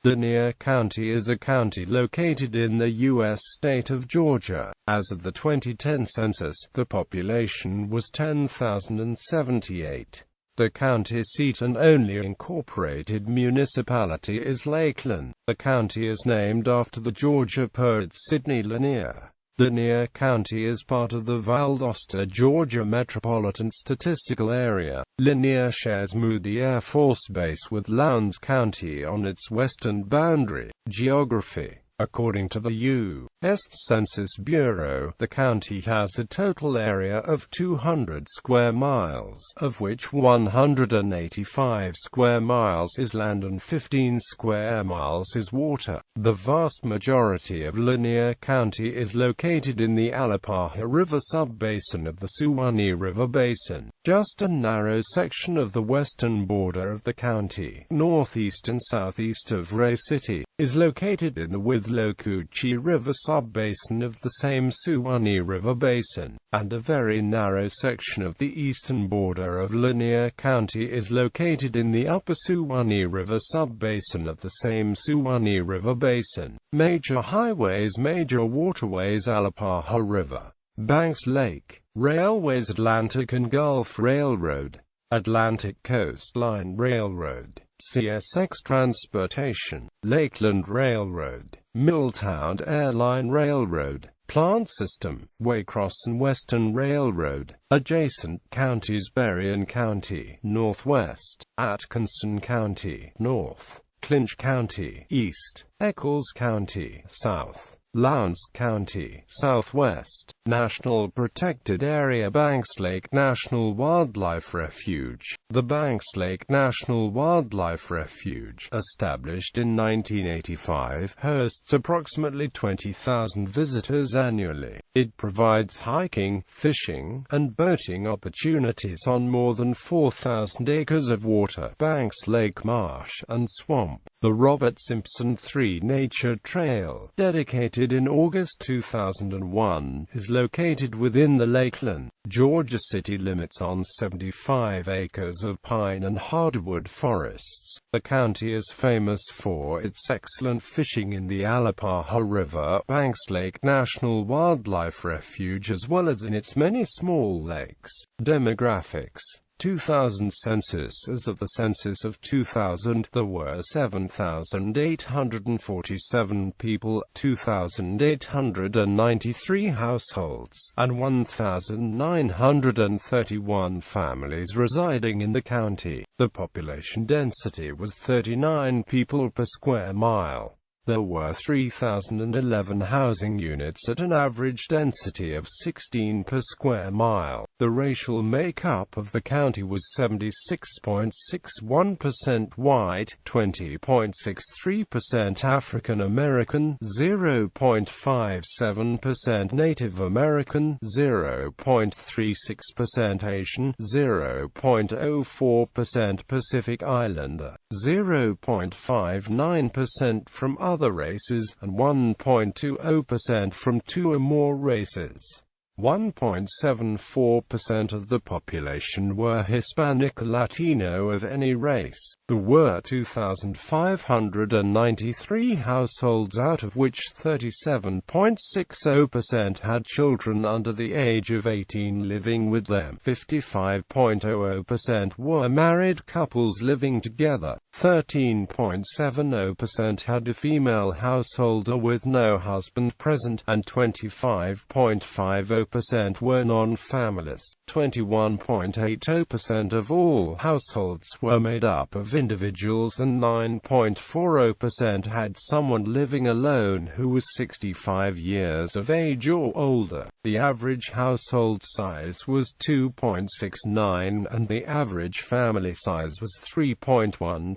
Lanier County is a county located in the U.S. state of Georgia. As of the 2010 census, the population was 10,078. The county seat and only incorporated municipality is Lakeland. The county is named after the Georgia poet Sidney Lanier. Lanier County is part of the Valdosta, Georgia Metropolitan Statistical Area. Lanier shares Moody Air Force Base with Lowndes County on its western boundary. Geography. According to the U.S. Census Bureau, the county has a total area of 200 square miles, of which 185 square miles is land and 15 square miles is water. The vast majority of Lanier County is located in the Alapaha River sub-basin of the Suwannee River Basin. Just a narrow section of the western border of the county, northeast and southeast of Ray City, is located in the Withlacoochee River sub-basin of the same Suwannee River Basin, and a very narrow section of the eastern border of Lanier County is located in the upper Suwannee River sub-basin of the same Suwannee River Basin. Major highways, major waterways: Alapaha River, Banks Lake, railways: Atlantic and Gulf Railroad, Atlantic Coastline Railroad, CSX Transportation, Lakeland Railroad, Milltown Airline Railroad, Plant System, Waycross and Western Railroad. Adjacent counties: Berrien County, northwest; Atkinson County, north; Clinch County, east; Eccles County, south; Lowndes County, southwest. National Protected Area: Banks Lake National Wildlife Refuge. The Banks Lake National Wildlife Refuge, established in 1985, hosts approximately 20,000 visitors annually. It provides hiking, fishing, and boating opportunities on more than 4,000 acres of water, Banks Lake marsh, and swamp. The Robert Simpson III Nature Trail, dedicated in August 2001, is located within the Lakeland, Georgia city limits on 75 acres of pine and hardwood forests. The county is famous for its excellent fishing in the Alapaha River, Banks Lake National Wildlife Refuge, as well as in its many small lakes. Demographics: 2000 census. As of the census of 2000, there were 7,847 people, 2,893 households, and 1,931 families residing in the county. The population density was 39 people per square mile. There were 3,011 housing units at an average density of 16 per square mile. The racial makeup of the county was 76.61% white, 20.63% African American, 0.57% Native American, 0.36% Asian, 0.04% Pacific Islander, 0.59% from other races, and 1.20% from two or more races. 1.74% of the population were Hispanic or Latino of any race. There were 2,593 households, out of which 37.60% had children under the age of 18 living with them. 55.00% were married couples living together. 13.70% had a female householder with no husband present, and 25.50% were non-families. 21.80% of all households were made up of individuals, and 9.40% had someone living alone who was 65 years of age or older. The average household size was 2.69, and the average family size was 3.12.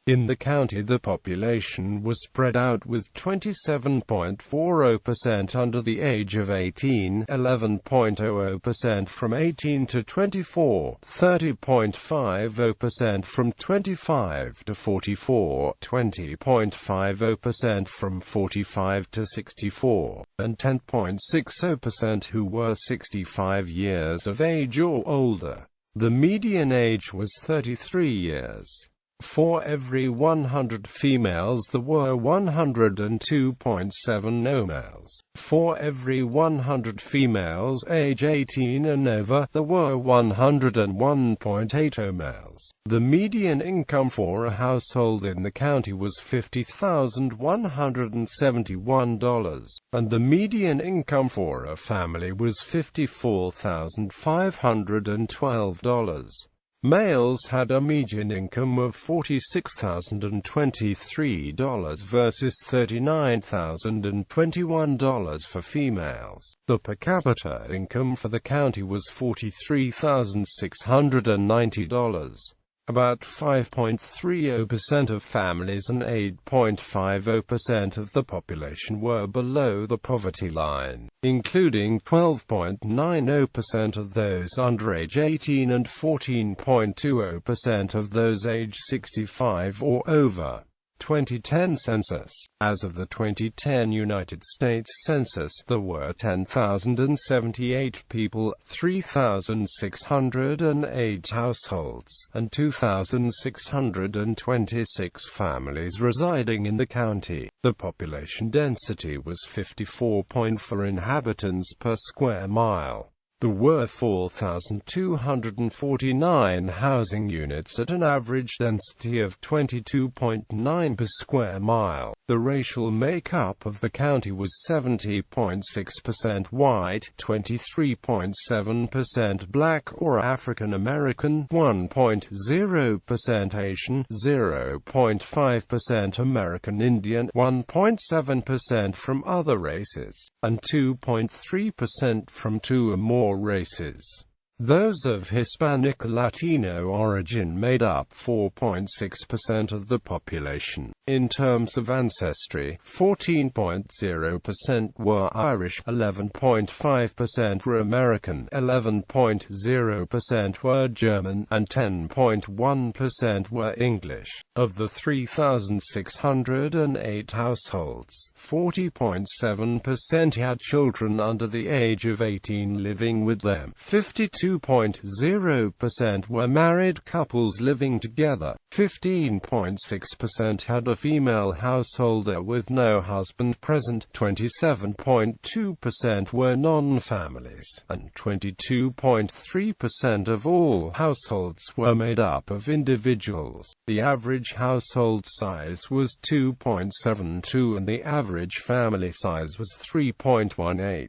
In the county, the population was spread out with 27.40% under the age of 18, 11.00% from 18 to 24, 30.50% from 25 to 44, 20.50% from 45 to 64, and 10.60% who were 65 years of age or older. The median age was 33 years. For every 100 females there were 102.70 males. For every 100 females age 18 and over, there were 101.80 males. The median income for a household in the county was $50,171, and the median income for a family was $54,512. Males had a median income of $46,023 versus $39,021 for females. The per capita income for the county was $43,690. About 5.30% of families and 8.50% of the population were below the poverty line, including 12.90% of those under age 18 and 14.20% of those age 65 or over. 2010 census. As of the 2010 United States Census, there were 10,078 people, 3,608 households, and 2,626 families residing in the county. The population density was 54.4 inhabitants per square mile. There were 4,249 housing units at an average density of 22.9 per square mile. The racial makeup of the county was 70.6% white, 23.7% black or African American, 1.0% Asian, 0.5% American Indian, 1.7% from other races, and 2.3% from two or more races. Those of Hispanic or Latino origin made up 4.6% of the population. In terms of ancestry, 14.0% were Irish, 11.5% were American, 11.0% were German, and 10.1% were English. Of the 3,608 households, 40.7% had children under the age of 18 living with them. 52.0% were married couples living together. 15.6% had a female householder with no husband present. 27.2% were non-families, and 22.3% of all households were made up of individuals. The average household size was 2.72 and the average family size was 3.18.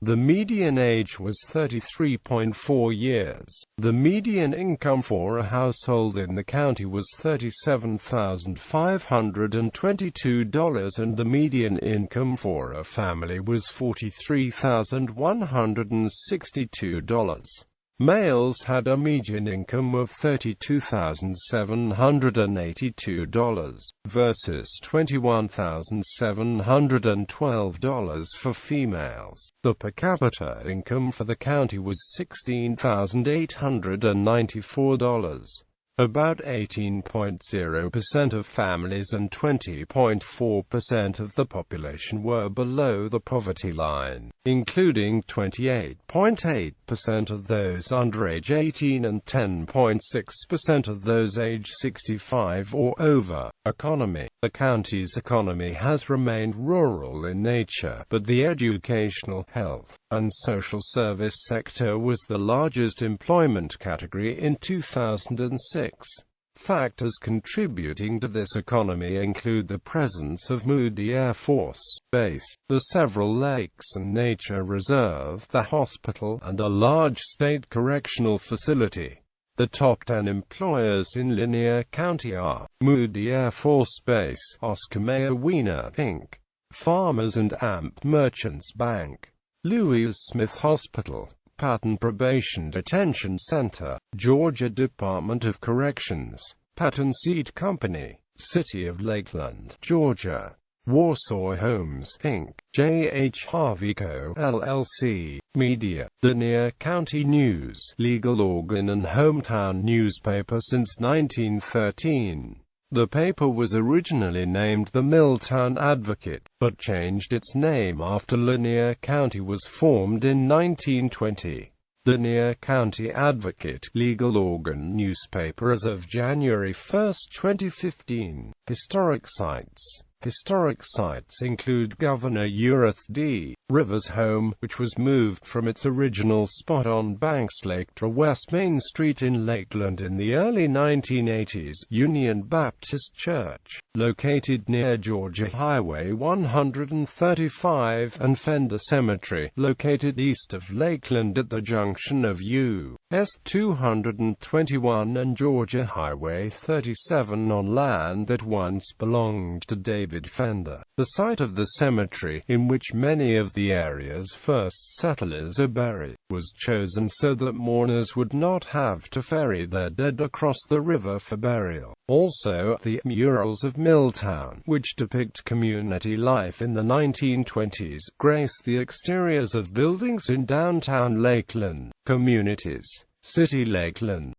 The median age was 33.4 years. The median income for a household in the county was $37,522 and the median income for a family was $43,162. Males had a median income of $32,782 versus $21,712 for females. The per capita income for the county was $16,894. About 18.0% of families and 20.4% of the population were below the poverty line, including 28.8% of those under age 18 and 10.6% of those age 65 or over. Economy. The county's economy has remained rural in nature, but the educational, health, and social service sector was the largest employment category in 2006. Factors contributing to this economy include the presence of Moody Air Force Base, the several lakes and nature reserve, the hospital, and a large state correctional facility. The top 10 employers in Lanier County are Moody Air Force Base, Oscar Mayer Wiener Inc., Farmers and Amp Merchants Bank, Louis Smith Hospital, Patton Probation Detention Center, Georgia Department of Corrections, Patton Seed Company, City of Lakeland, Georgia, Warsaw Homes, Inc., J.H. Harvey Co., LLC, Media, Lanier County News, legal organ and hometown newspaper since 1913. The paper was originally named the Milltown Advocate, but changed its name after Lanier County was formed in 1920. The Lanier County Advocate, legal organ newspaper as of January 1, 2015. Historic sites. Historic sites include Governor U.S.state River's home, which was moved from its original spot on Banks Lake to West Main Street in Lakeland in the early 1980s. Union Baptist Church, located near Georgia Highway 135, and Fender Cemetery, located east of Lakeland at the junction of U.S. 221 and Georgia Highway 37 on land that once belonged to David Fender. The site of the cemetery, in which many of the area's first settlers are buried, was chosen so that mourners would not have to ferry their dead across the river for burial. Also, the murals of Milltown, which depict community life in the 1920s, grace the exteriors of buildings in downtown Lakeland. Communities. City Lakeland.